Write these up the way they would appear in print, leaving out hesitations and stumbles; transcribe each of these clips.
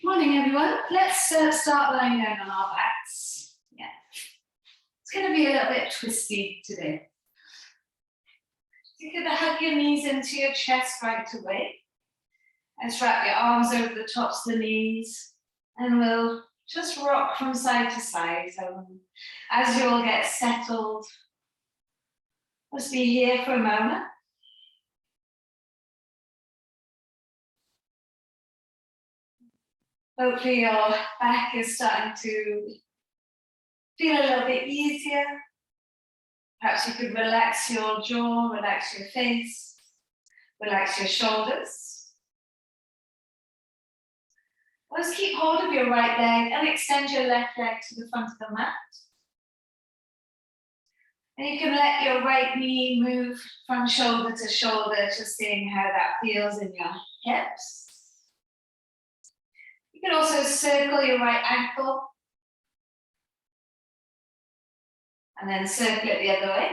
Morning, everyone. Let's start lying down on our backs. Yeah. It's going to be a little bit twisty today. You're going to hug your knees into your chest right away. Let's wrap your arms over the tops of the knees, and we'll just rock from side to side. So as you all get settled, let's be here for a moment. Hopefully your back is starting to feel a little bit easier. Perhaps you could relax your jaw, relax your face, relax your shoulders. Let's keep hold of your right leg and extend your left leg to the front of the mat. And you can let your right knee move from shoulder to shoulder, just seeing how that feels in your hips. You can also circle your right ankle and then circle it the other way.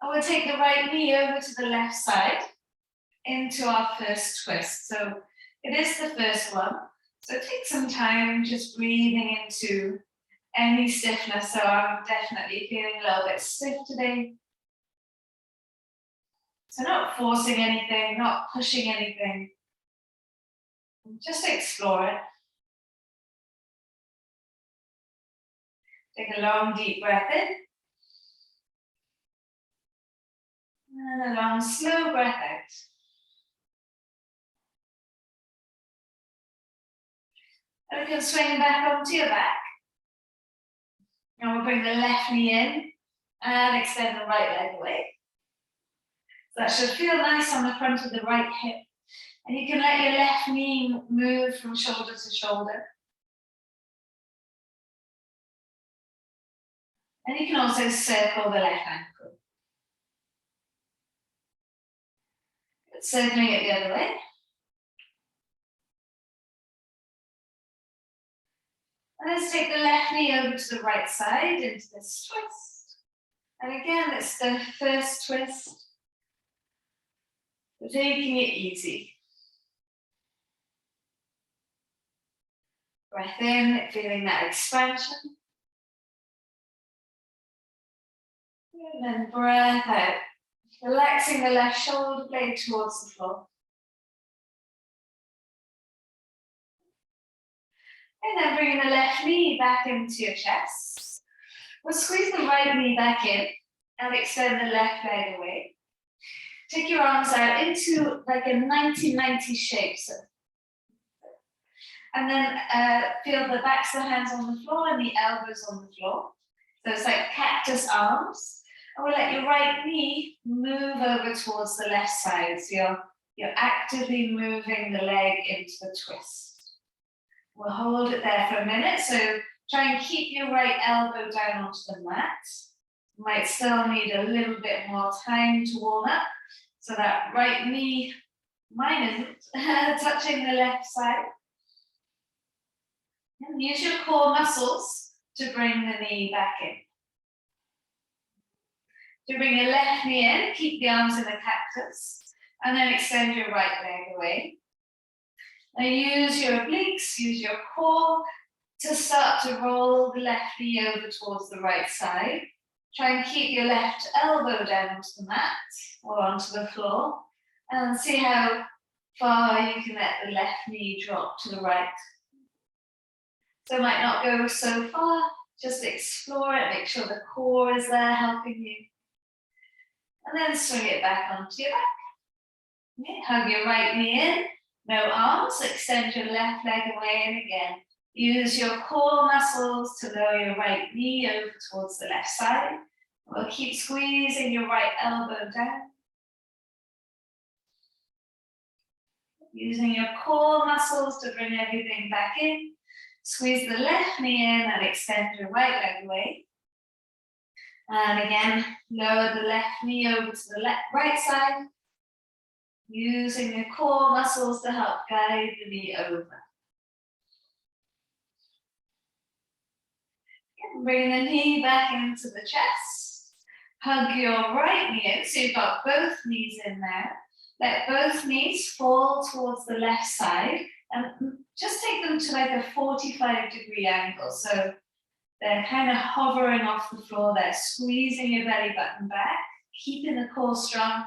And we'll take the right knee over to the left side into our first twist. So it is the first one. So take some time just breathing into any stiffness. So I'm definitely feeling a little bit stiff today. So not forcing anything, not pushing anything. Just explore it. Take a long, deep breath in. And a long, slow breath out. And you can swing back onto your back. And we'll bring the left knee in and extend the right leg away. So that should feel nice on the front of the right hip. And you can let your left knee move from shoulder to shoulder. And you can also circle the left ankle. Circling it the other way. And let's take the left knee over to the right side into this twist. And again, it's the first twist. We're taking it easy. Breath in, feeling that expansion. And then breath out. Relaxing the left shoulder blade towards the floor. And then bringing the left knee back into your chest. We'll squeeze the right knee back in and extend the left leg away. Take your arms out into like a 90-90 shape. So. And then feel the backs of the hands on the floor and the elbows on the floor. So it's like cactus arms. And we'll let your right knee move over towards the left side. So you're actively moving the leg into the twist. We'll hold it there for a minute. So try and keep your right elbow down onto the mat. You might still need a little bit more time to warm up. So that right knee, mine isn't, touching the left side. And use your core muscles to bring the knee back in. To bring your left knee in, keep the arms in the cactus, and then extend your right leg away. Now use your obliques, use your core to start to roll the left knee over towards the right side. Try and keep your left elbow down onto the mat or onto the floor, and see how far you can let the left knee drop to the right. So it might not go so far, just explore it, make sure the core is there helping you. And then swing it back onto your back. Okay, hug your right knee in, no arms, extend your left leg away, and again, use your core muscles to lower your right knee over towards the left side. We'll keep squeezing your right elbow down. Using your core muscles to bring everything back in. Squeeze the left knee in and extend your right leg away. And again, lower the left knee over to the right side. Using your core muscles to help guide the knee over. Bring the knee back into the chest. Hug your right knee in, so you've got both knees in there. Let both knees fall towards the left side and just take them to like a 45-degree angle. So they're kind of hovering off the floor there, squeezing your belly button back, keeping the core strong.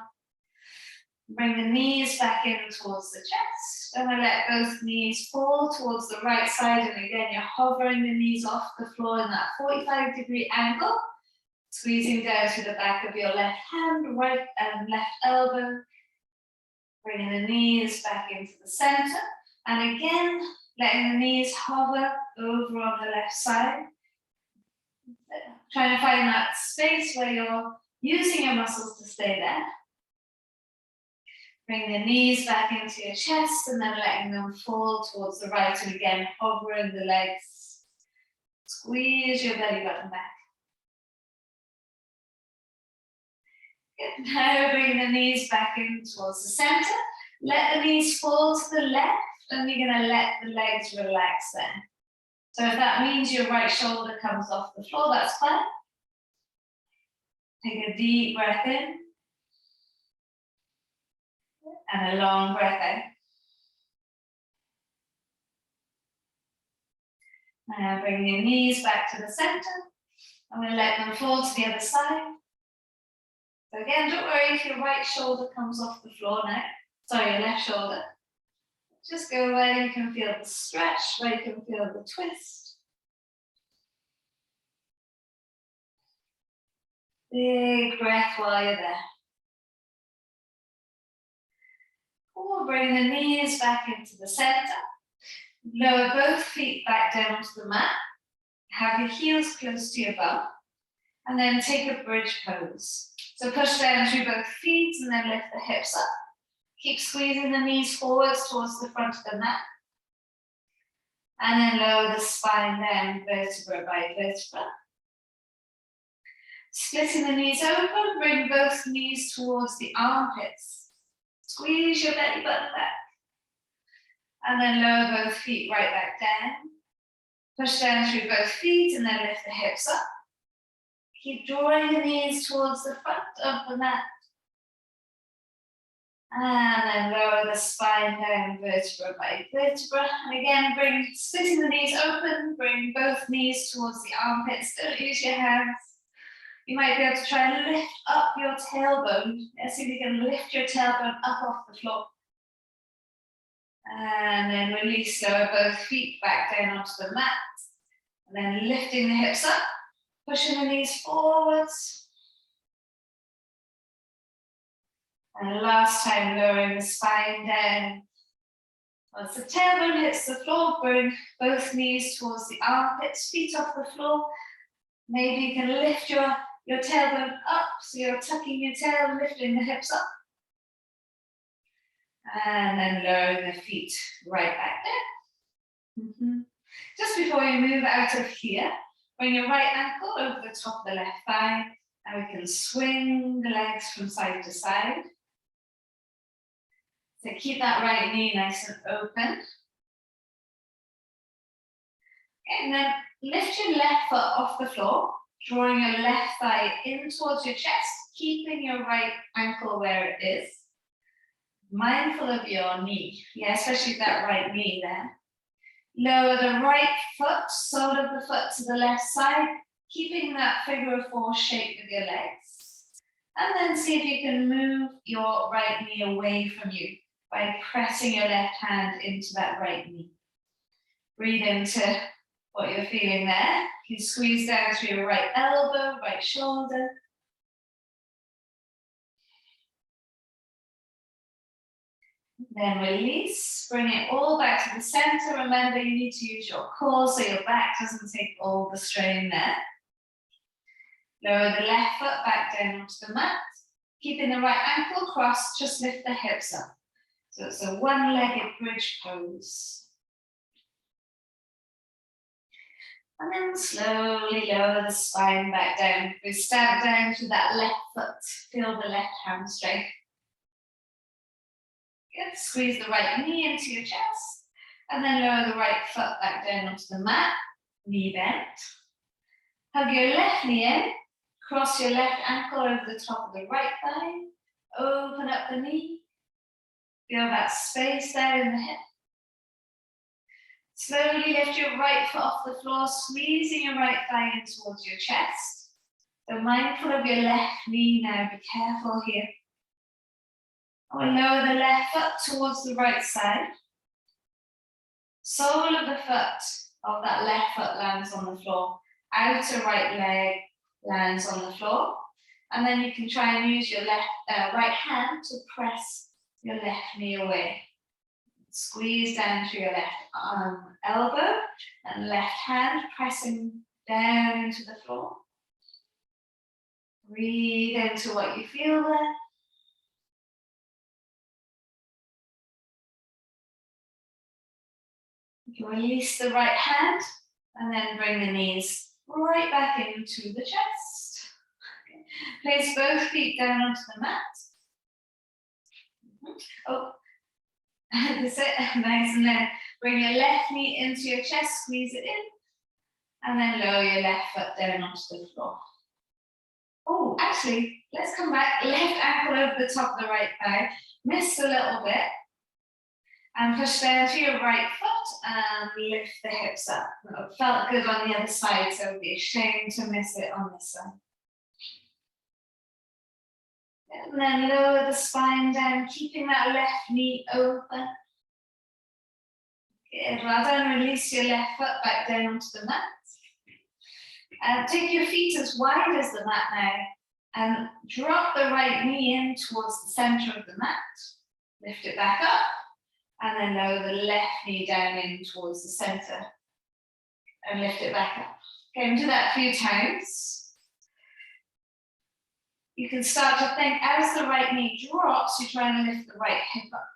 Bring the knees back in towards the chest. And I let both knees fall towards the right side. And again, you're hovering the knees off the floor in that 45-degree angle. Squeezing down to the back of your left hand, right and left elbow. Bringing the knees back into the center. And again, letting the knees hover over on the left side. Trying to find that space where you're using your muscles to stay there. Bring the knees back into your chest and then letting them fall towards the right. And again, hovering the legs. Squeeze your belly button back. Good. Now bring the knees back in towards the center. Let the knees fall to the left and you're going to let the legs relax then. So if that means your right shoulder comes off the floor, that's fine. Take a deep breath in. And a long breath out. Now bring your knees back to the center. I'm going to let them fall to the other side. So again, don't worry if your right shoulder comes off the floor now. Sorry, your left shoulder. Just go where you can feel the stretch, where you can feel the twist. Big breath while you're there. Cool, bring the knees back into the center. Lower both feet back down to the mat. Have your heels close to your bum. And then take a bridge pose. So push down through both feet and then lift the hips up. Keep squeezing the knees forwards towards the front of the mat. And then lower the spine down vertebra by vertebra. Splitting the knees open, bring both knees towards the armpits. Squeeze your belly button back. And then lower both feet right back down. Push down through both feet and then lift the hips up. Keep drawing the knees towards the front of the mat. And then lower the spine down vertebra by vertebra. And again, splitting the knees open, bring both knees towards the armpits. Don't use your hands. You might be able to try and lift up your tailbone. See if you can lift your tailbone up off the floor. And then release, lower both feet back down onto the mat. And then lifting the hips up, pushing the knees forwards. And last time, lowering the spine down. Once the tailbone hits the floor, bring both knees towards the armpits, feet off the floor. Maybe you can lift your tailbone up, so you're tucking your tail, lifting the hips up. And then lowering the feet right back down. Just before you move out of here, bring your right ankle over the top of the left thigh, and we can swing the legs from side to side. So keep that right knee nice and open. And then lift your left foot off the floor, drawing your left thigh in towards your chest, keeping your right ankle where it is. Mindful of your knee, especially that right knee there. Lower the right foot, sole of the foot to the left side, keeping that figure of four shape with your legs. And then see if you can move your right knee away from you by pressing your left hand into that right knee. Breathe into what you're feeling there. You squeeze down through your right elbow, right shoulder. Then release, bring it all back to the center. Remember, you need to use your core so your back doesn't take all the strain there. Lower the left foot back down onto the mat. Keeping the right ankle crossed, just lift the hips up. So it's a one-legged bridge pose. And then slowly lower the spine back down. We stab down to that left foot. Feel the left hamstring. Good. Squeeze the right knee into your chest. And then lower the right foot back down onto the mat. Knee bent. Hug your left knee in. Cross your left ankle over the top of the right thigh. Open up the knee. Feel that space there in the hip. Slowly lift your right foot off the floor, squeezing your right thigh in towards your chest. So mindful of your left knee now, be careful here. We'll lower the left foot towards the right side. Sole of the foot of that left foot lands on the floor. Outer right leg lands on the floor. And then you can try and use your right hand to press your left knee away. Squeeze down to your left elbow and left hand pressing down into the floor. Breathe into what you feel there. You can release the right hand and then bring the knees right back into the chest. Okay. Place both feet down onto the mat. Oh, that's it. Nice. And then bring your left knee into your chest, squeeze it in, and then lower your left foot down onto the floor. Oh, actually, let's come back. Left ankle over the top of the right thigh. Missed a little bit. And push down to your right foot and lift the hips up. It felt good on the other side, so it would be a shame to miss it on this side. And then lower the spine down, keeping that left knee open. Good. Well done. Release your left foot back down onto the mat. And take your feet as wide as the mat now and drop the right knee in towards the center of the mat. Lift it back up. And then lower the left knee down in towards the center and lift it back up. Okay, and do that a few times. You can start to think as the right knee drops, you're trying to lift the right hip up.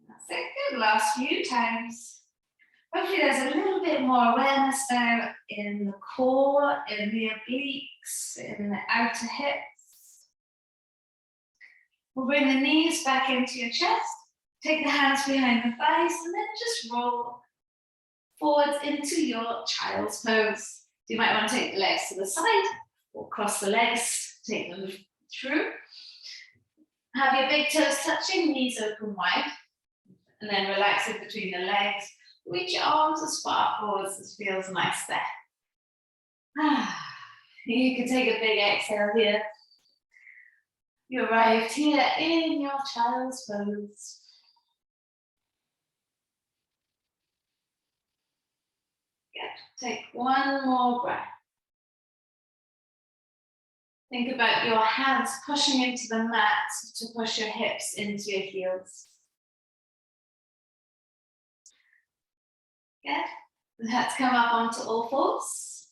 That's it, good, last few times. Hopefully there's a little bit more awareness now in the core, in the obliques, in the outer hips. We'll bring the knees back into your chest, take the hands behind the thighs, and then just roll forwards into your child's pose. You might want to take the legs to the side, or cross the legs, take them through. Have your big toes touching, knees open wide, and then relax it between the legs. Reach your arms as far forwards as feels nice there. You can take a big exhale here. You arrived here in your child's pose. Good. Take one more breath. Think about your hands pushing into the mat to push your hips into your heels. Good. Let's come up onto all fours.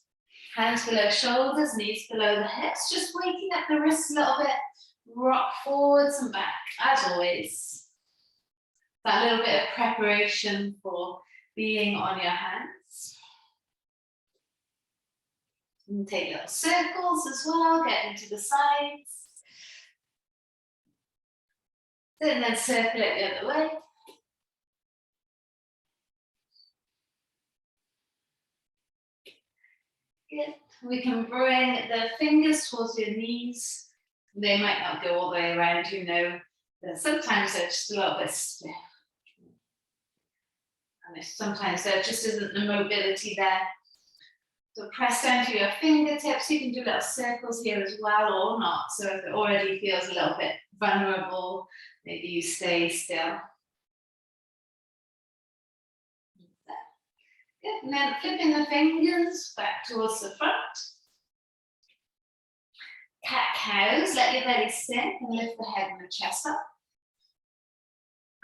Hands below shoulders, knees below the hips. Just waking up the wrists a little bit. Rock forwards and back, as always. That little bit of preparation for being on your hands. And take little circles as well, get into the sides. And then circle it the other way. Good. We can bring the fingers towards your knees. They might not go all the way around, you know, but sometimes they're just a little bit stiff. And sometimes there just isn't the mobility there. So press down to your fingertips. You can do little circles here as well or not. So if it already feels a little bit vulnerable, maybe you stay still. Good. And then flipping the fingers back towards the front. Cat-cows, let your belly sink and lift the head and the chest up.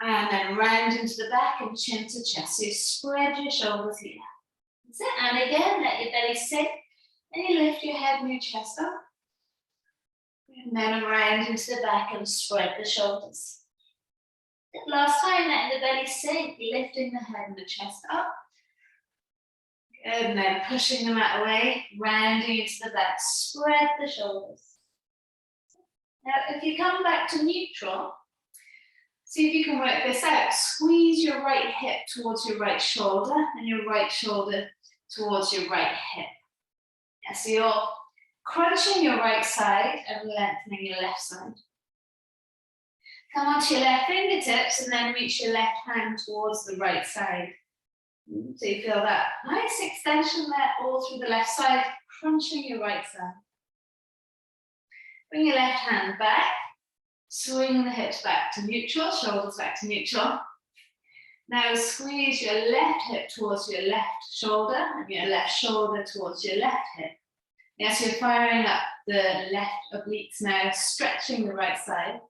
And then round into the back and chin to chest. So you spread your shoulders here. That's it. And again, let your belly sink and you lift your head and your chest up. And then around into the back and spread the shoulders. Last time, letting the belly sink, lifting the head and the chest up. And then pushing the mat away, rounding into the back, spread the shoulders. Now, if you come back to neutral, See if you can work this out. Squeeze your right hip towards your right shoulder and your right shoulder towards your right hip. Yeah, so you're crunching your right side and lengthening your left side. Come onto your left fingertips and then reach your left hand towards the right side. So you feel that nice extension there all through the left side, crunching your right side. Bring your left hand back, swing the hips back to neutral, shoulders back to neutral. Now squeeze your left hip towards your left shoulder and your left shoulder towards your left hip. Yes, you're firing up the left obliques now, stretching the right side.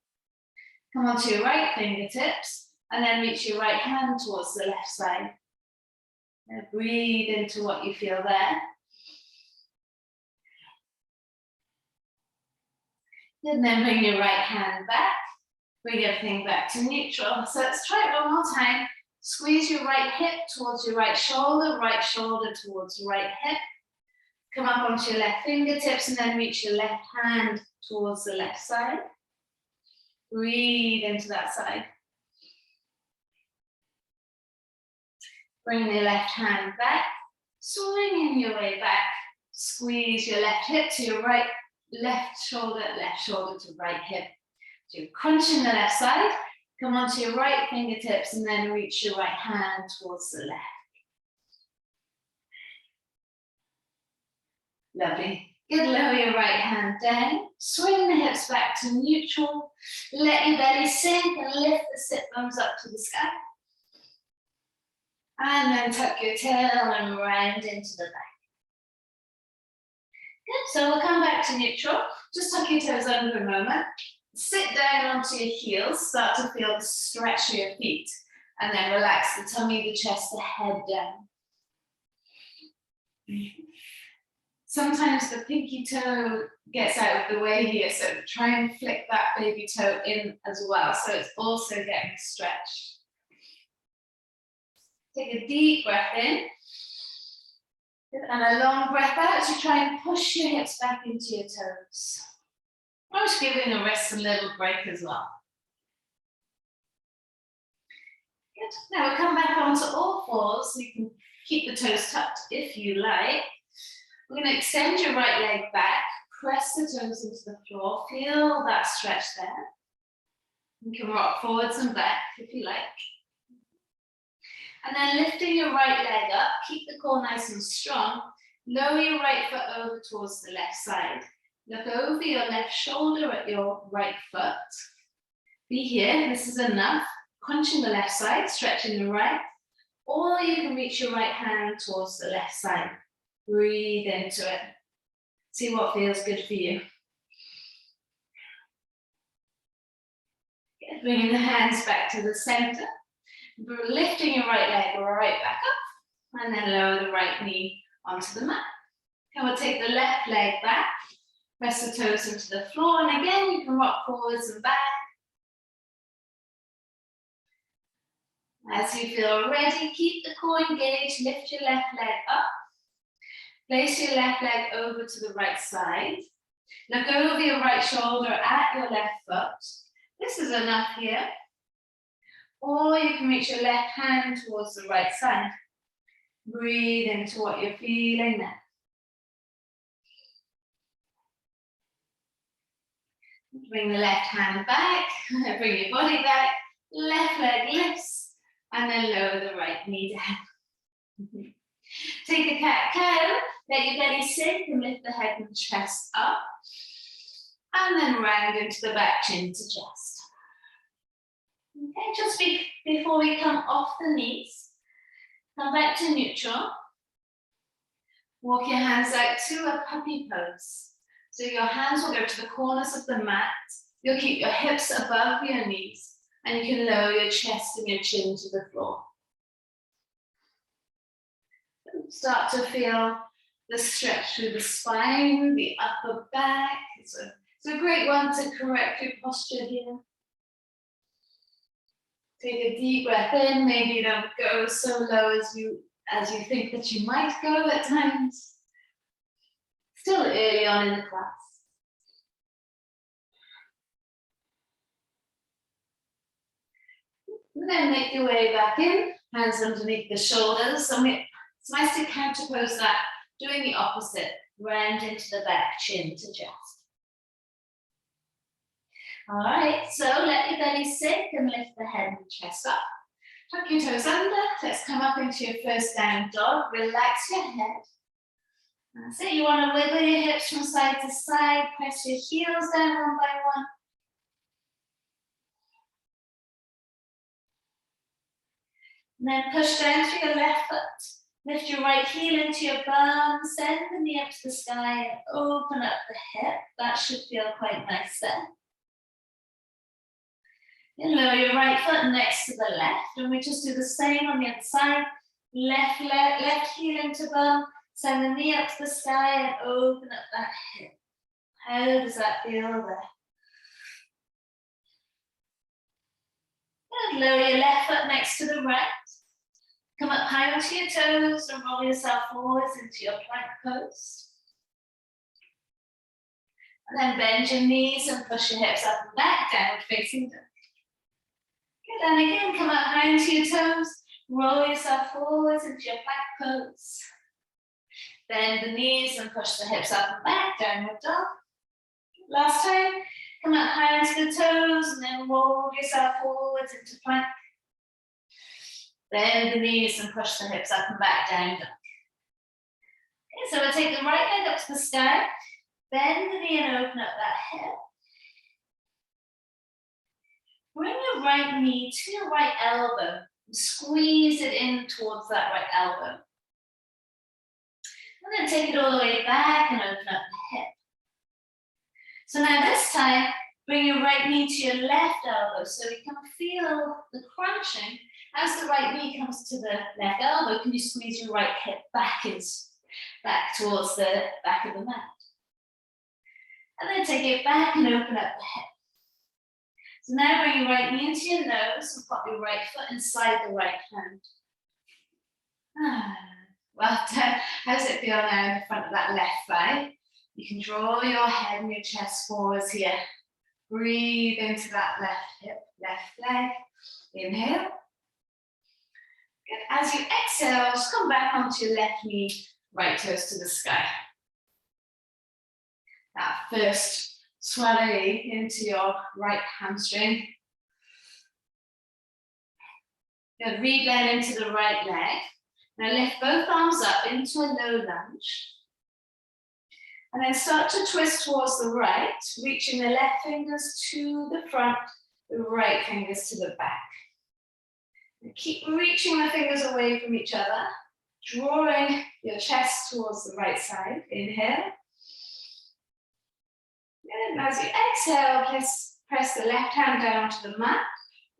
Come onto your right fingertips and then reach your right hand towards the left side. Now breathe into what you feel there. And then bring your right hand back. Bring everything back to neutral. So let's try it one more time. Squeeze your right hip towards your right shoulder towards your right hip. Come up onto your left fingertips and then reach your left hand towards the left side. Breathe into that side. Bring the left hand back, swinging your way back. Squeeze your left hip to your right, left shoulder to right hip. So you're crunching the left side. Come onto your right fingertips and then reach your right hand towards the left. Lovely. Good, lower your right hand down. Swing the hips back to neutral. Let your belly sink and lift the sit bones up to the sky. And then tuck your tail and round into the back. Good, so we'll come back to neutral. Just tuck your toes under a moment. Sit down onto your heels. Start to feel the stretch of your feet. And then relax the tummy, the chest, the head down. Sometimes the pinky toe gets out of the way here, so try and flick that baby toe in as well, so it's also getting stretched. Take a deep breath in, and a long breath out as you try and push your hips back into your toes. I'm just giving the wrists a little break as well. Good. Now we'll come back onto all fours, so you can keep the toes tucked if you like. We're going to extend your right leg back, press the toes into the floor, feel that stretch there. You can rock forwards and back if you like. And then lifting your right leg up, keep the core nice and strong, lower your right foot over towards the left side. Look over your left shoulder at your right foot. Be here, this is enough. Crunching the left side, stretching the right, or you can reach your right hand towards the left side. Breathe into it. See what feels good for you. Good. Bringing the hands back to the center. Lifting your right leg right back up. And then lower the right knee onto the mat. And we'll take the left leg back. Press the toes into the floor. And again, you can rock forwards and back. As you feel ready, keep the core engaged. Lift your left leg up. Place your left leg over to the right side. Look over your right shoulder at your left foot. This is enough here. Or you can reach your left hand towards the right side. Breathe into what you're feeling there. Bring the left hand back, bring your body back, left leg lifts, and then lower the right knee down. Take the cat-cow, let your belly sink and lift the head and chest up. And then round into the back, chin to chest. Okay, just before we come off the knees, come back to neutral. Walk your hands out to a puppy pose. So your hands will go to the corners of the mat. You'll keep your hips above your knees, and you can lower your chest and your chin to the floor. Start to feel the stretch through the spine, the upper back. It's a great one to correct your posture here. Take a deep breath in. Maybe don't go so low as you think that you might go at times. Still early on in the class. And then make your way back in, hands underneath the shoulders. So it's nice to counterpose that, doing the opposite, round into the back, chin to chest. All right, so let your belly sink and lift the head and chest up. Tuck your toes under. Let's come up into your first down dog. Relax your head. That's it. You want to wiggle your hips from side to side. Press your heels down one by one. And then push down through your left foot. Lift your right heel into your bum. Send the knee up to the sky and open up the hip. That should feel quite nice there. And lower your right foot next to the left, and we just do the same on the other side. Left heel into bum, send the knee up to the sky and open up that hip. How does that feel there? Good. Lower your left foot next to the right. Come up high onto your toes and roll yourself forwards into your plank pose. And then bend your knees and push your hips up and back, downward facing dog. Good, and again, come up high into your toes, roll yourself forwards into your plank pose. Bend the knees and push the hips up and back, downward dog. Last time, come up high into the toes and then roll yourself forwards into plank. Bend the knees and push the hips up and back, down dog. Okay, so we'll take the right leg up to the sky, bend the knee and open up that hip. Bring your right knee to your right elbow and squeeze it in towards that right elbow. And then take it all the way back and open up the hip. So now this time, bring your right knee to your left elbow so you can feel the crunching. As the right knee comes to the left elbow, can you squeeze your right hip back towards the back of the mat? And then take it back and open up the hip. So now bring your right knee into your nose and pop your right foot inside the right hand. Well done. How does it feel now in the front of that left thigh? You can draw your head and your chest forwards here. Breathe into that left hip, left leg. Inhale. Good. As you exhale, just come back onto your left knee, right toes to the sky. That first swelling into your right hamstring. Good. Rebend into the right leg. Now lift both arms up into a low lunge. And then start to twist towards the right, reaching the left fingers to the front, the right fingers to the back. And keep reaching the fingers away from each other, drawing your chest towards the right side. Inhale. And as you exhale, press the left hand down to the mat,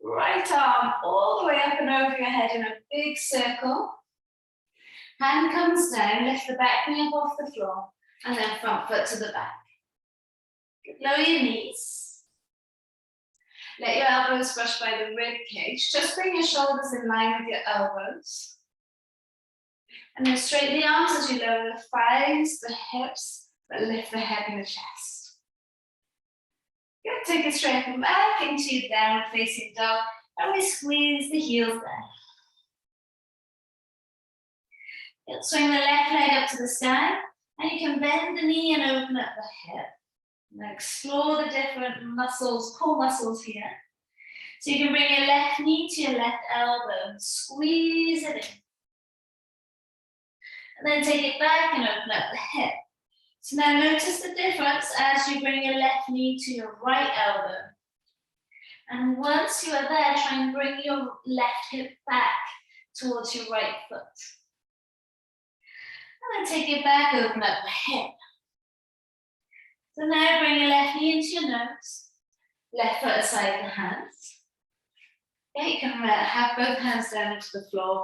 right arm all the way up and over your head in a big circle. Hand comes down, lift the back knee up off the floor, and then front foot to the back. Lower your knees. Let your elbows brush by the rib cage. Just bring your shoulders in line with your elbows. And then straighten the arms as you lower the thighs, the hips, but lift the head and the chest. Good. Take a straighten back into your downward facing dog, and we squeeze the heels there. Good. Swing the left leg up to the sky, and you can bend the knee and open up the hip. Now explore the different muscles, core muscles here. So you can bring your left knee to your left elbow and squeeze it in. And then take it back and open up the hip. So now notice the difference as you bring your left knee to your right elbow. And once you are there, try and bring your left hip back towards your right foot. And then take it back, open up the hip. So now bring your left knee into your nose, left foot aside the hands. Okay, you can have both hands down into the floor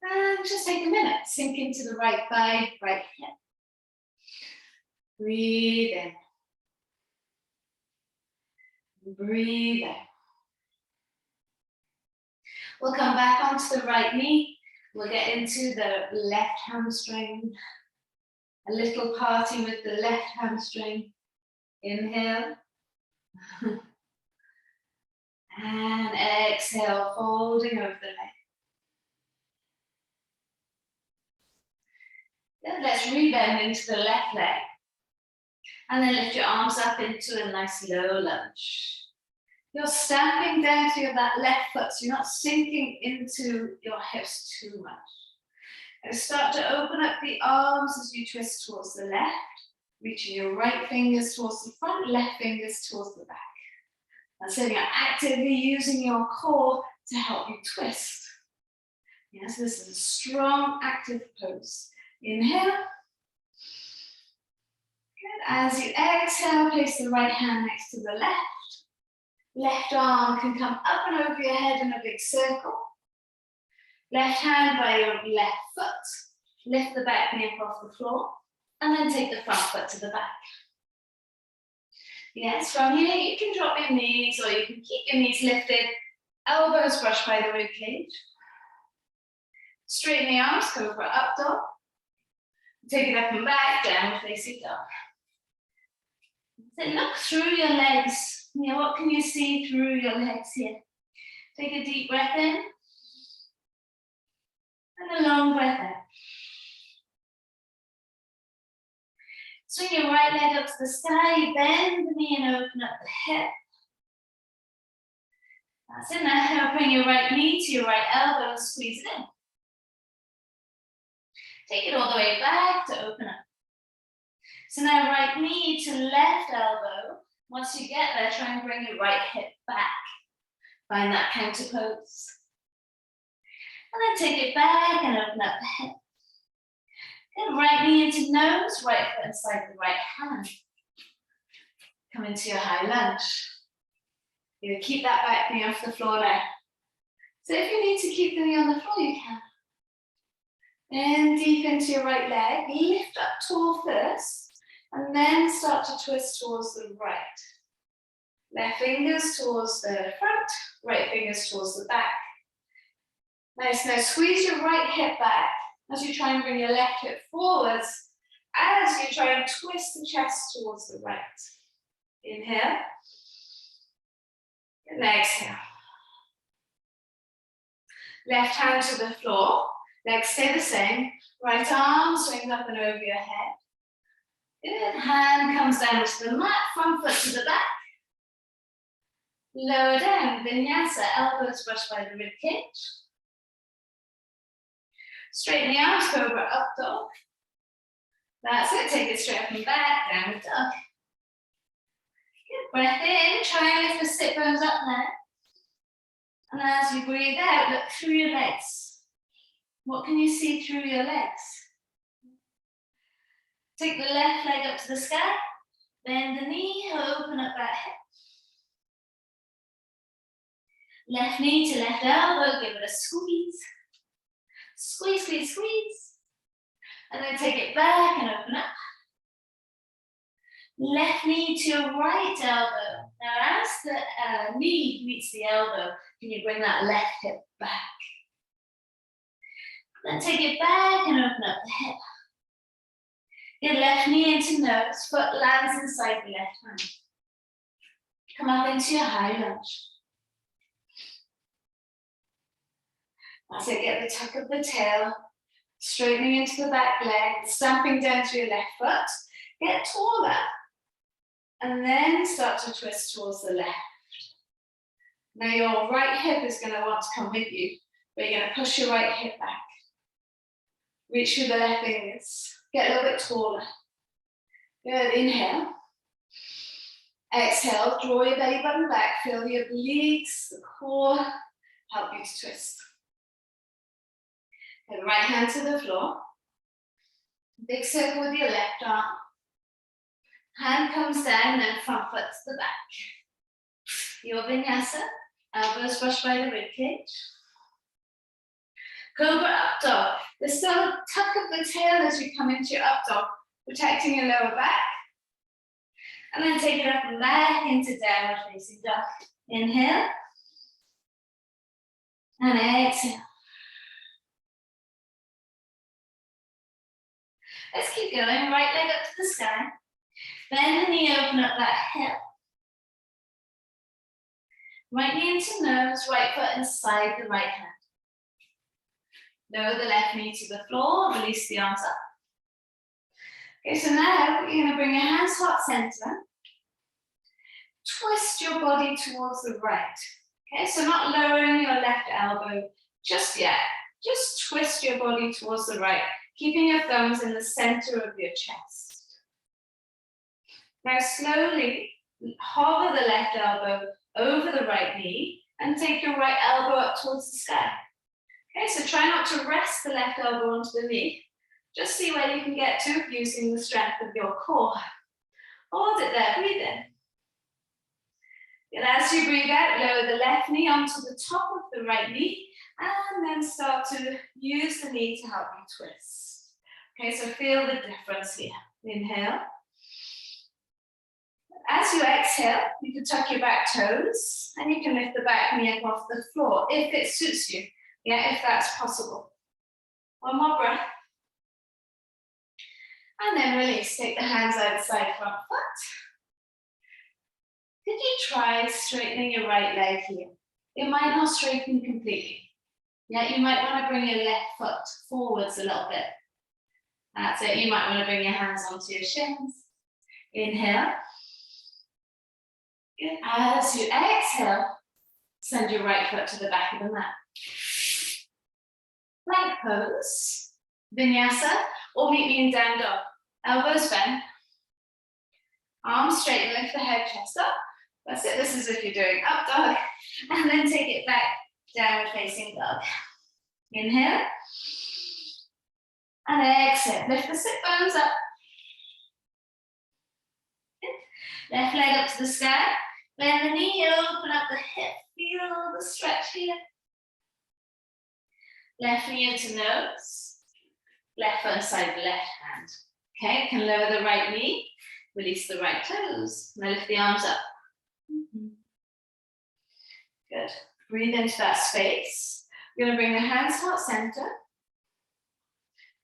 and just take a minute. Sink into the right thigh, right hip. Breathe in. Breathe out. We'll come back onto the right knee. We'll get into the left hamstring. A little party with the left hamstring. Inhale. And exhale, folding over the leg. Then let's rebend into the left leg. And then lift your arms up into a nice low lunge. You're stamping down to that left foot, so you're not sinking into your hips too much. And start to open up the arms as you twist towards the left, reaching your right fingers towards the front, left fingers towards the back. And so you're actively using your core to help you twist. Yes, this is a strong, active pose. Inhale. Good. As you exhale, place the right hand next to the left. Left arm can come up and over your head in a big circle. Left hand by your left foot. Lift the back knee up off the floor. And then take the front foot to the back. Yes, from here you can drop your knees or you can keep your knees lifted. Elbows brushed by the rib cage. Straighten the arms, cobra up dog. Take it up and back, down facing dog. So look through your legs. What can you see through your legs here? Take a deep breath in. And a long breath out. Swing your right leg up to the sky, bend the knee and open up the hip. That's it. Now bring your right knee to your right elbow and squeeze it in. Take it all the way back to open up. So now right knee to left elbow. Once you get there, try and bring your right hip back. Find that counter pose. And then take it back and open up the hip. Good, right knee into nose, right foot inside the right hand. Come into your high lunge. You keep that back knee off the floor now. So if you need to keep the knee on the floor, you can. And deep into your right leg, lift up tall first. And then start to twist towards the right. Left fingers towards the front, right fingers towards the back. Nice, now squeeze your right hip back as you try and bring your left hip forwards as you try and twist the chest towards the right. Inhale. And exhale. Left hand to the floor, legs stay the same. Right arm swings up and over your head. Good, hand comes down to the mat, front foot to the back. Lower down, vinyasa, elbows brushed by the rib cage. Straighten the arms, cobra up dog. That's it, take it straight up and back, downward dog. Good, breath in, try and lift the sit bones up now. And as you breathe out, look through your legs. What can you see through your legs? Take the left leg up to the sky, bend the knee, open up that hip. Left knee to left elbow, give it a squeeze. Squeeze, squeeze, squeeze. And then take it back and open up. Left knee to your right elbow. Now as the knee meets the elbow, can you bring that left hip back? Then take it back and open up the hip. Your left knee into nose, foot lands inside the left hand. Come up into your high lunge. As I get the tuck of the tail, straightening into the back leg, stamping down to your left foot, get taller, and then start to twist towards the left. Now your right hip is going to want to come with you, but you're going to push your right hip back. Reach through the left fingers. Get a little bit taller. Good, inhale. Exhale, draw your belly button back, feel the obliques, the core, help you to twist. Get the right hand to the floor. Big circle with your left arm. Hand comes down, then front foot to the back. Your vinyasa, elbows brushed by the ribcage. Cobra up dog. There's still a tuck of the tail as you come into your up dog, protecting your lower back. And then take it up and back into downward facing dog. Inhale. And exhale. Let's keep going. Right leg up to the sky. Bend the knee, open up that hip. Right knee into nose, right foot inside the right hand. Lower the left knee to the floor, release the arms up. Okay, so now you're going to bring your hands heart center. Twist your body towards the right. Okay, so not lowering your left elbow just yet. Just twist your body towards the right, keeping your thumbs in the center of your chest. Now slowly hover the left elbow over the right knee and take your right elbow up towards the sky. Okay, so try not to rest the left elbow onto the knee. Just see where you can get to using the strength of your core. Hold it there, breathe in. And as you breathe out, lower the left knee onto the top of the right knee, and then start to use the knee to help you twist. Okay, so feel the difference here. Inhale. As you exhale, you can tuck your back toes, and you can lift the back knee up off the floor, if it suits you. Yeah, if that's possible. One more breath. And then release, take the hands outside front foot. Could you try straightening your right leg here? It might not straighten completely. Yeah, you might want to bring your left foot forwards a little bit. That's it, you might want to bring your hands onto your shins. Inhale. Good. As you exhale, send your right foot to the back of the mat. Plank pose, vinyasa, or meet me in down dog. Elbows bent, arms straight, and lift the head, chest up. That's it, this is if you're doing up dog. And then take it back, downward facing dog. Inhale. And exhale, lift the sit bones up. Good. Left leg up to the sky. Bend the knee, open up the hip, feel the stretch here. Left knee into nose, left foot inside the left hand. Okay, can lower the right knee, release the right toes. Now lift the arms up. Good. Breathe into that space. You're going to bring the hands heart center.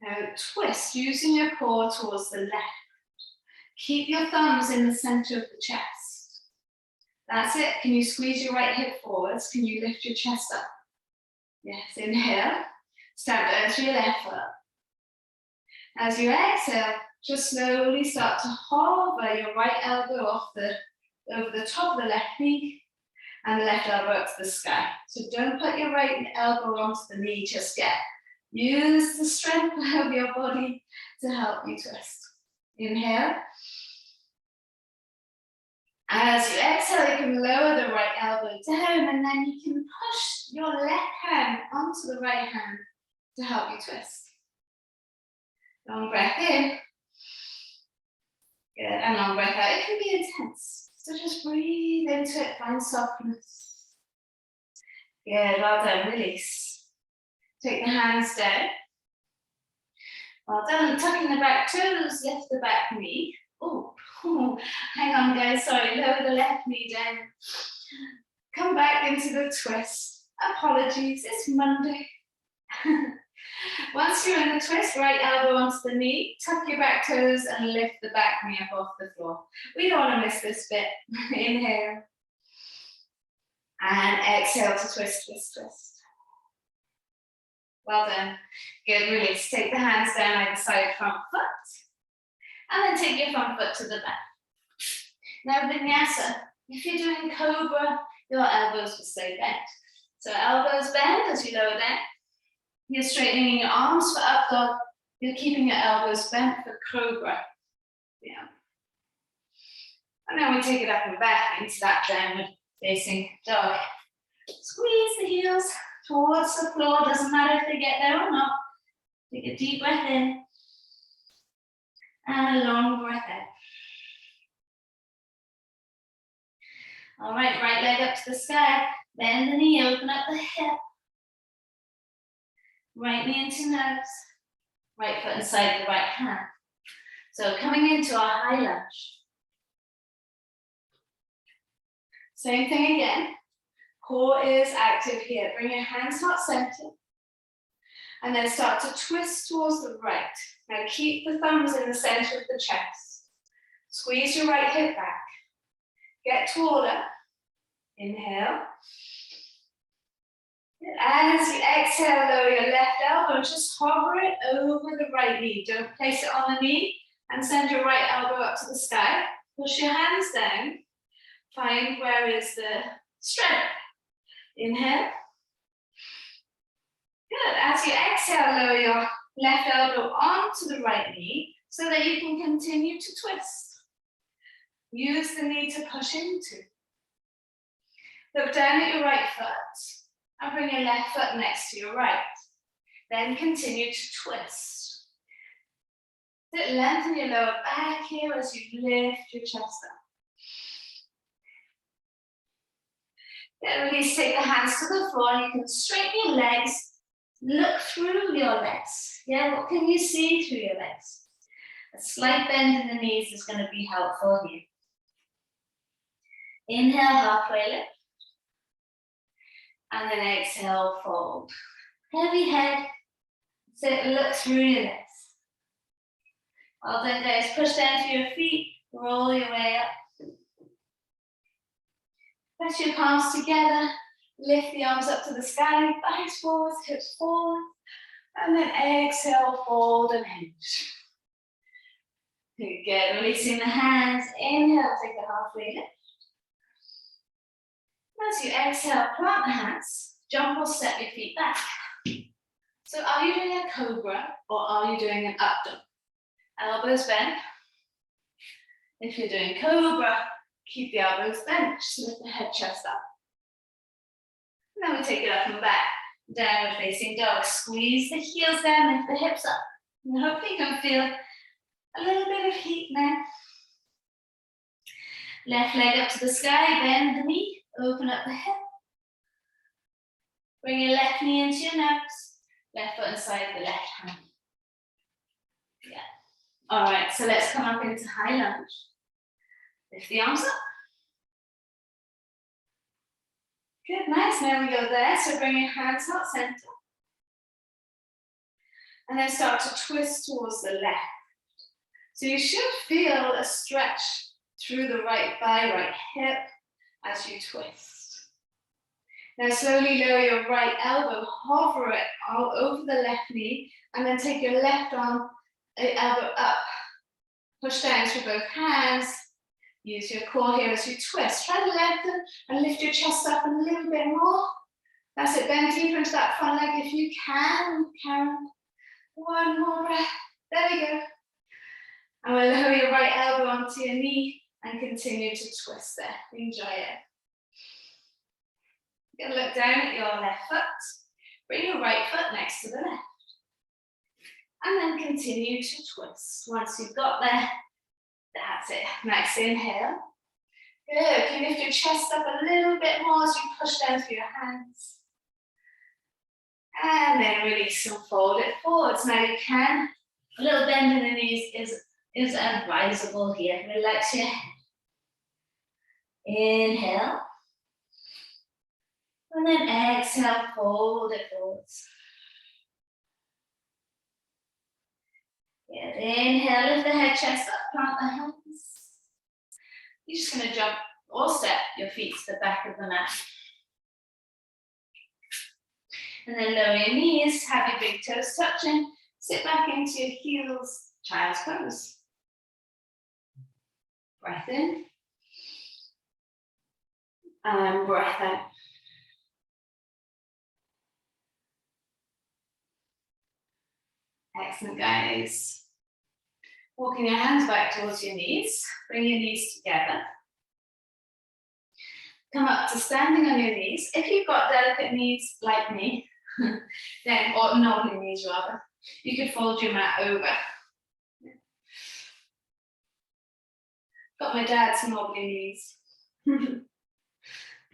Now twist, using your core towards the left. Keep your thumbs in the center of the chest. That's it. Can you squeeze your right hip forwards? Can you lift your chest up? Yes, inhale. Step down to your left foot. As you exhale, just slowly start to hover your right elbow over the top of the left knee and the left elbow up to the sky. So don't put your right elbow onto the knee just yet. Use the strength of your body to help you twist. Inhale. As you exhale, you can lower the right elbow down, and then you can push your left hand onto the right hand to help you twist. Long breath in. Good, and long breath out. It can be intense, so just breathe into it, find softness. Good, well done, release. Take the hands down. Well done, tucking the back toes, lift the back knee. Oh, hang on guys, sorry, lower the left knee down. Come back into the twist. Apologies, it's Monday. Once you're in the twist, right elbow onto the knee, tuck your back toes and lift the back knee up off the floor. We don't want to miss this bit. Inhale. And exhale to twist, twist, twist. Well done. Good, release. Take the hands down either side front foot. And then take your front foot to the back. Now vinyasa. If you're doing cobra, your elbows will stay bent. So elbows bend as you lower down. You're straightening your arms for up dog. You're keeping your elbows bent for cobra. Yeah. And then we take it up and back into that downward facing dog. Squeeze the heels towards the floor. Doesn't matter if they get there or not. Take a deep breath in. And a long breath out. All right, right leg up to the sky. Bend the knee, open up the hip. Right knee into nose. Right foot inside the right hand. So coming into our high lunge. Same thing again. Core is active here. Bring your hands heart center. And then start to twist towards the right. Now keep the thumbs in the center of the chest. Squeeze your right hip back. Get taller. Inhale. As you exhale, lower your left elbow, just hover it over the right knee. Don't place it on the knee and send your right elbow up to the sky. Push your hands down. Find where is the strength. Inhale. Good. As you exhale, lower your left elbow onto the right knee so that you can continue to twist. Use the knee to push into. Look down at your right foot and bring your left foot next to your right. Then continue to twist. Lengthen your lower back here as you lift your chest up. Then release, take the hands to the floor and you can straighten your legs. Look through your legs. Yeah, what can you see through your legs? A slight bend in the knees is going to be helpful here. Inhale, halfway lift. And then exhale, fold. Heavy head. So look through your legs. Well done, guys. Push down to your feet. Roll your way up. Press your palms together. Lift the arms up to the sky. Thighs forward, hips forward. And then exhale, fold and hinge. Good. Releasing the hands. Inhale, take a halfway lift. As you exhale, plant the hands, jump or step your feet back. So are you doing a cobra or are you doing an up dog? Elbows bent. If you're doing cobra, keep the elbows bent, just lift the head, chest up. And then we take it up and back. Downward facing dog. Squeeze the heels down, lift the hips up. And hopefully you can feel a little bit of heat now. Left leg up to the sky, bend the knee. Open up the hip. Bring your left knee into your nose. Left foot inside the left hand. Yeah. All right, so let's come up into high lunge. Lift the arms up. Good, nice. Now we go there. So bring your hands heart center. And then start to twist towards the left. So you should feel a stretch through the right thigh, right hip, as you twist. Now slowly lower your right elbow, hover it all over the left knee, and then take your left arm, elbow up. Push down through both hands. Use your core here as you twist. Try to lengthen and lift your chest up a little bit more. That's it, bend deeper into that front leg if you can. One more breath. There we go. And we'll lower your right elbow onto your knee and continue to twist there. Enjoy it. You're going to look down at your left foot. Bring your right foot next to the left. And then continue to twist. Once you've got there, that's it. Nice inhale. Good. You lift your chest up a little bit more as you push down through your hands. And then release and fold it forwards. Now you can. A little bend in the knees is advisable here. Relax your head. Inhale. And then exhale, fold it forwards. Good. Inhale, lift the head, chest up, plant the hands. You're just going to jump or step your feet to the back of the mat. And then lower your knees, have your big toes touching. Sit back into your heels, child's pose. Breath in. And breath out. Excellent, guys. Walking your hands back towards your knees. Bring your knees together. Come up to standing on your knees. If you've got delicate knees like me, then, or knobbly knees rather, you could fold your mat over. Got my dad's knobbly knees. Good,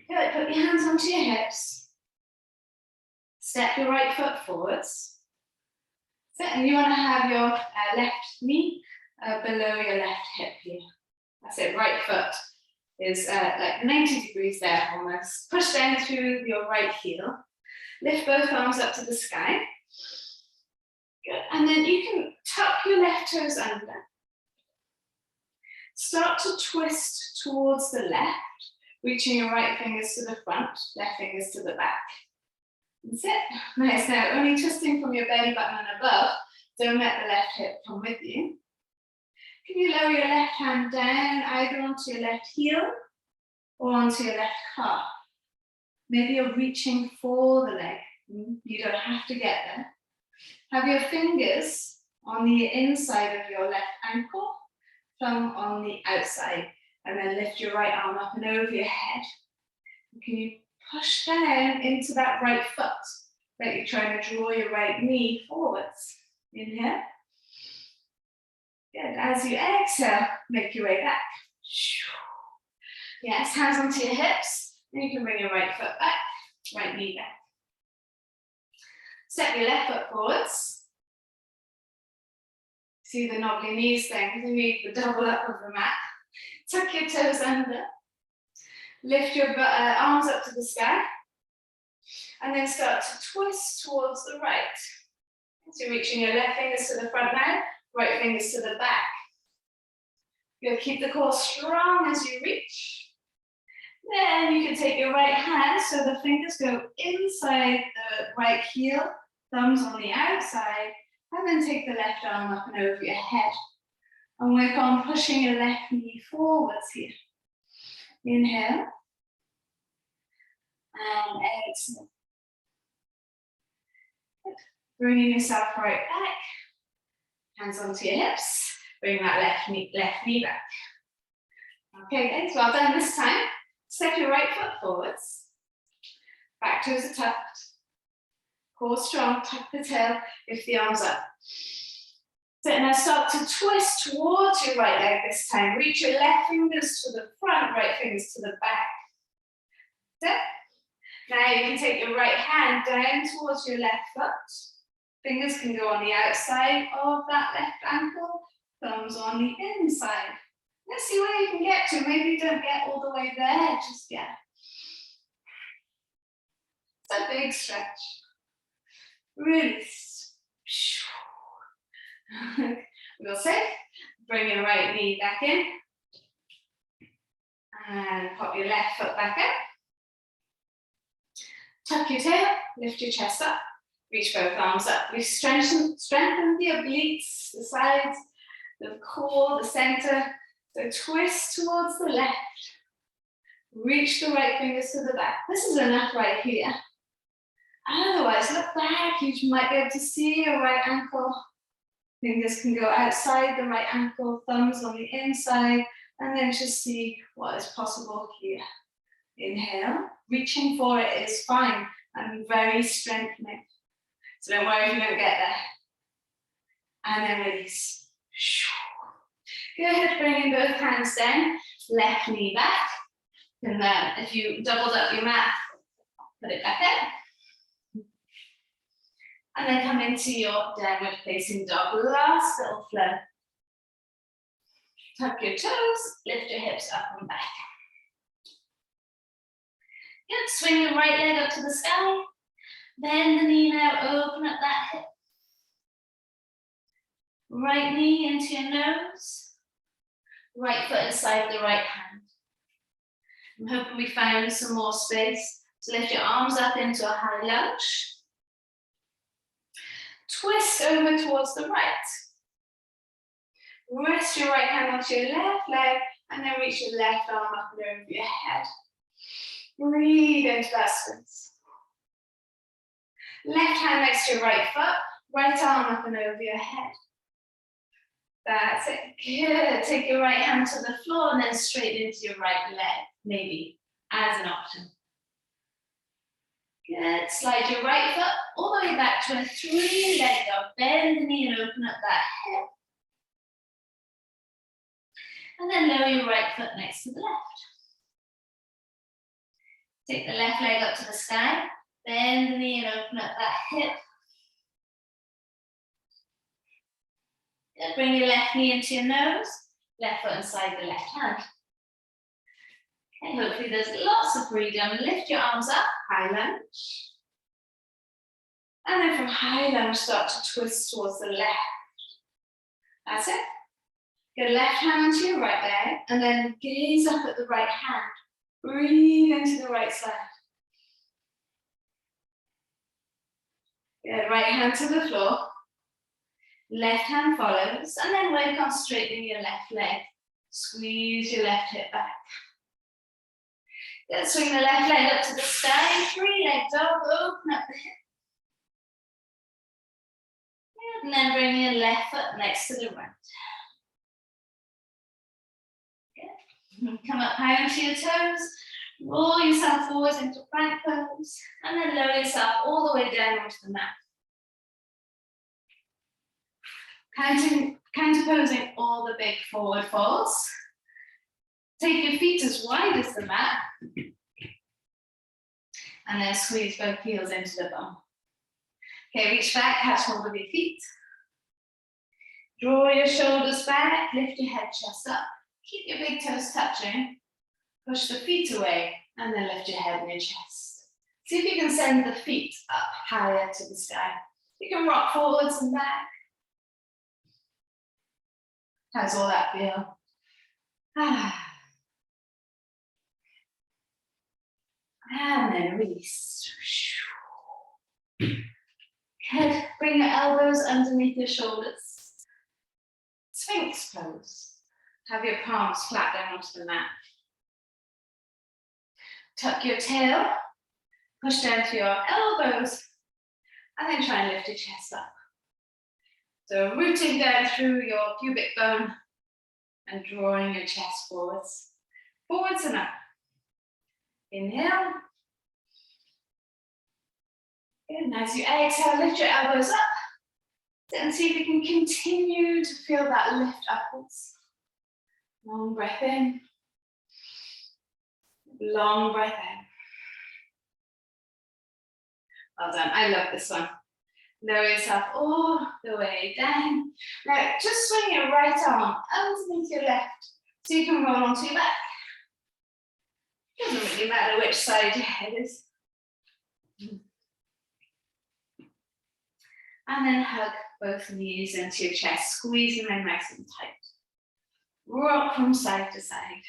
put your hands onto your hips. Step your right foot forwards. And you want to have your left knee below your left hip here. That's it, right foot is like 90 degrees there almost. Push down through your right heel. Lift both arms up to the sky. Good, and then you can tuck your left toes under. Start to twist towards the left. Reaching your right fingers to the front, left fingers to the back. That's it. Nice. Now, only twisting from your belly button and above. Don't let the left hip come with you. Can you lower your left hand down, either onto your left heel or onto your left calf? Maybe you're reaching for the leg. You don't have to get there. Have your fingers on the inside of your left ankle, thumb on the outside, and then lift your right arm up and over your head. Can you push down into that right foot, like you're trying to draw your right knee forwards? Inhale. Good. As you exhale, make your way back. Yes, hands onto your hips. And you can bring your right foot back, right knee back. Step your left foot forwards. See the knobbly knees thing, because you need the double up of the mat. Tuck your toes under. Lift your arms up to the sky. And then start to twist towards the right. So you're reaching your left fingers to the front now, right fingers to the back. You'll keep the core strong as you reach. Then you can take your right hand, so the fingers go inside the right heel, thumbs on the outside, and then take the left arm up and over your head. And work on pushing your left knee forwards here. Inhale. And exhale. Good. Bringing yourself right back. Hands onto your hips. Bring that left knee back. Okay, guys, well done this time. Step your right foot forwards. Back toes are tucked. Core strong, tuck the tail, lift the arms up. So now start to twist towards your right leg this time. Reach your left fingers to the front, right fingers to the back. Step. Now you can take your right hand down towards your left foot. Fingers can go on the outside of that left ankle, thumbs on the inside. Let's see where you can get to. Maybe you don't get all the way there just yet. It's a big stretch. Release. Real safe. Bring your right knee back in. And pop your left foot back up. Tuck your tail, lift your chest up. Reach both arms up. We strengthen the obliques, the sides, the core, the center. So twist towards the left. Reach the right fingers to the back. This is enough right here. Otherwise, look back. You might be able to see your right ankle. Fingers can go outside the right ankle, thumbs on the inside, and then just see what is possible here. Inhale. Reaching for it is fine and very strengthening. So don't worry if you don't get there. And then release. Good, bringing both hands down, left knee back. And then if you doubled up your mat, put it back in. And then come into your downward facing dog. Last little flow. Tuck your toes, lift your hips up and back. Good, swing your right leg up to the sky. Bend the knee now, open up that hip. Right knee into your nose. Right foot inside the right hand. I'm hoping we found some more space. So lift your arms up into a high lunge. Twist over towards the right. Rest your right hand onto your left leg and then reach your left arm up and over your head. Breathe into that space. Left hand next to your right foot, right arm up and over your head. That's it. Good. Take your right hand to the floor and then straight into your right leg, maybe, as an option. Good. Slide your right foot all the way back to a three-leg dog. Bend the knee and open up that hip. And then lower your right foot next to the left. Take the left leg up to the sky. Bend the knee and open up that hip. Good. Bring your left knee into your nose. Left foot inside the left hand. Okay, hopefully there's lots of freedom. Lift your arms up, high lunge. And then from high lunge, start to twist towards the left. That's it. Get left hand onto your right leg, and then gaze up at the right hand. Breathe into the right side. Good, right hand to the floor. Left hand follows, and then work on straightening your left leg. Squeeze your left hip back. Good, swing the left leg up to the sky. Three-leg dog, open up the hip. Good, and then bring your left foot next to the right. Good. Come up high onto your toes. Roll yourself forwards into plank pose, and then lower yourself all the way down onto the mat. Counterposing all the big forward folds. Take your feet as wide as the mat, and then squeeze both heels into the bum. Okay, reach back, catch hold of your feet. Draw your shoulders back, lift your head, chest up. Keep your big toes touching. Push the feet away, and then lift your head and your chest. See if you can send the feet up higher to the sky. You can rock forwards and back. How's all that feel? And then release. Good. Bring your elbows underneath your shoulders. Sphinx pose. Have your palms flat down onto the mat. Tuck your tail. Push down to your elbows. And then try and lift your chest up. So rooting down through your pubic bone and drawing your chest forwards. Forwards and up. Inhale. Good. And as you exhale, lift your elbows up. And see if you can continue to feel that lift upwards. Long breath in. Long breath out. Well done. I love this one. Lower yourself all the way down. Now, just swing your right arm underneath your left so you can roll onto your back. Doesn't really matter which side your head is. And then hug both knees into your chest, squeezing them nice and tight. Rock from side to side.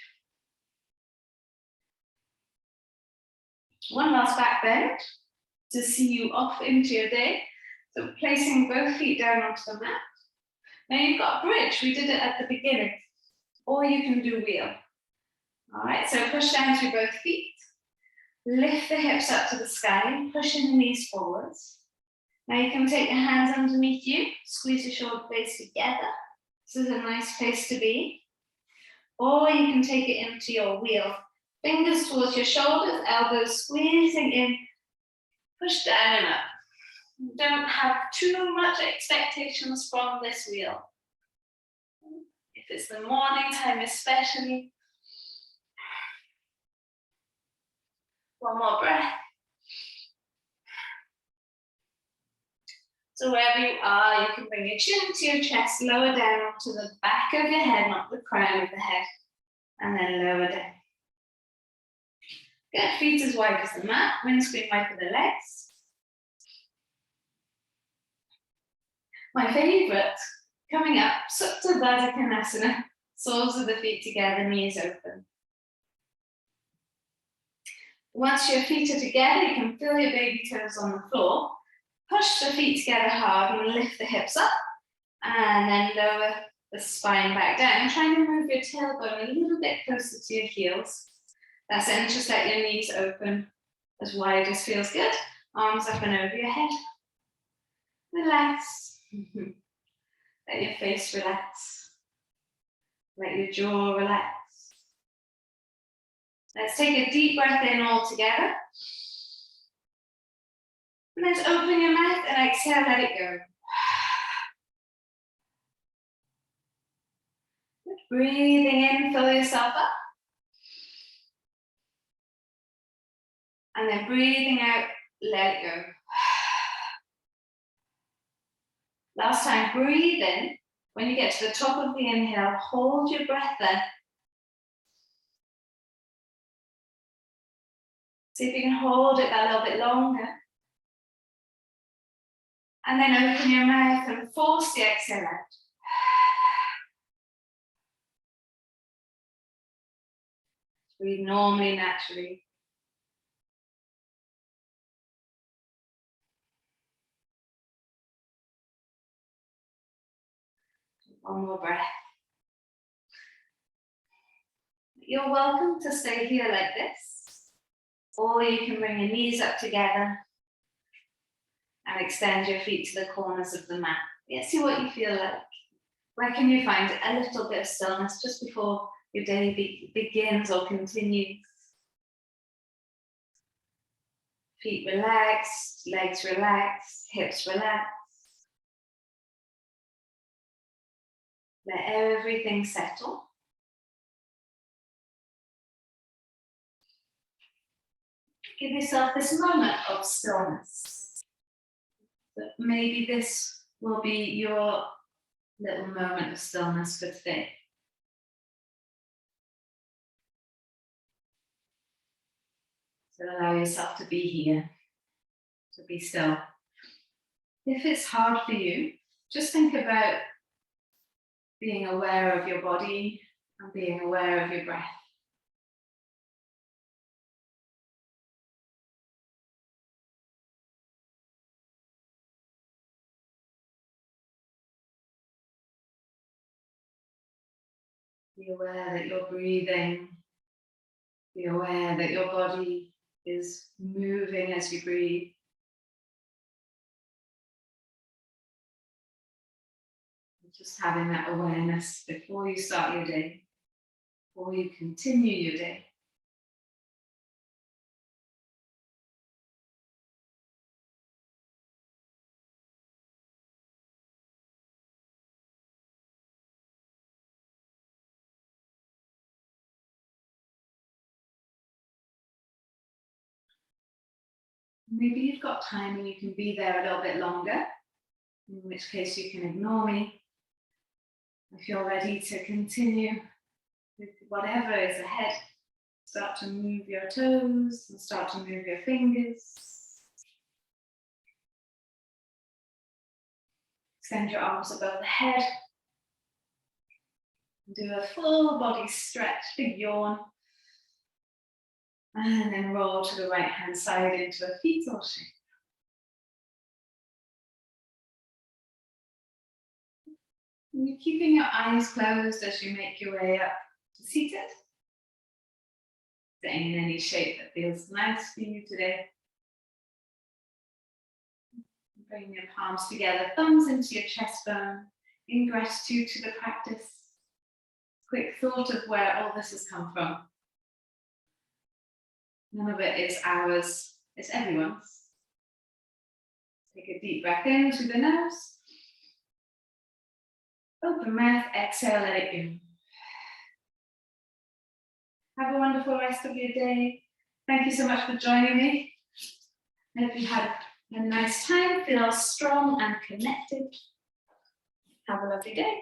One last back bend to see you off into your day. So placing both feet down onto the mat. Now you've got a bridge, we did it at the beginning, or you can do wheel. All right, so push down through both feet. Lift the hips up to the sky, pushing the knees forwards. Now you can take your hands underneath you, squeeze your shoulder blades together. This is a nice place to be. Or you can take it into your wheel. Fingers towards your shoulders, elbows squeezing in, push down and up. Don't have too much expectations from this wheel. If it's the morning time especially. One more breath. So wherever you are, you can bring your chin to your chest, lower down onto the back of your head, not the crown of the head, and then lower down. Good, feet as wide as the mat, windscreen wide for the legs. My favorite, coming up, Supta Baddha Konasana, soles of the feet together, knees open. Once your feet are together, you can feel your baby toes on the floor. Push the feet together hard and lift the hips up, and then lower the spine back down. And try and move your tailbone a little bit closer to your heels. That's it, and just let your knees open as wide as feels good. Arms up and over your head. Relax. Let your face relax. Let your jaw relax. Let's take a deep breath in all together. And let's open your mouth and exhale, let it go. Good. Breathing in, fill yourself up. And then breathing out, let it go. Last time, breathe in. When you get to the top of the inhale, hold your breath there. See if you can hold it a little bit longer. And then open your mouth and force the exhale out. Breathe normally, naturally. One more breath. You're welcome to stay here like this, or you can bring your knees up together and extend your feet to the corners of the mat. Yeah, see what you feel like. Where can you find a little bit of stillness just before your day begins or continues? Feet relaxed, legs relaxed, hips relaxed. Let everything settle. Give yourself this moment of stillness. But maybe this will be your little moment of stillness for today. So allow yourself to be here, to be still. If it's hard for you, just think about being aware of your body and being aware of your breath. Be aware that you're breathing. Be aware that your body is moving as you breathe. Just having that awareness before you start your day, before you continue your day. Maybe you've got time and you can be there a little bit longer, in which case you can ignore me. If you're ready to continue with whatever is ahead, start to move your toes and start to move your fingers. Extend your arms above the head. Do a full body stretch, big yawn. And then roll to the right hand side into a fetal shape. And you're keeping your eyes closed as you make your way up to seated. Staying in any shape that feels nice for you today. Bring your palms together, thumbs into your chest bone, in gratitude to the practice. Quick thought of where all this has come from. None of it is ours, it's everyone's. Take a deep breath in through the nose. Open mouth, exhale, let it go. Have a wonderful rest of your day. Thank you so much for joining me. I hope you had a nice time, feel strong and connected. Have a lovely day.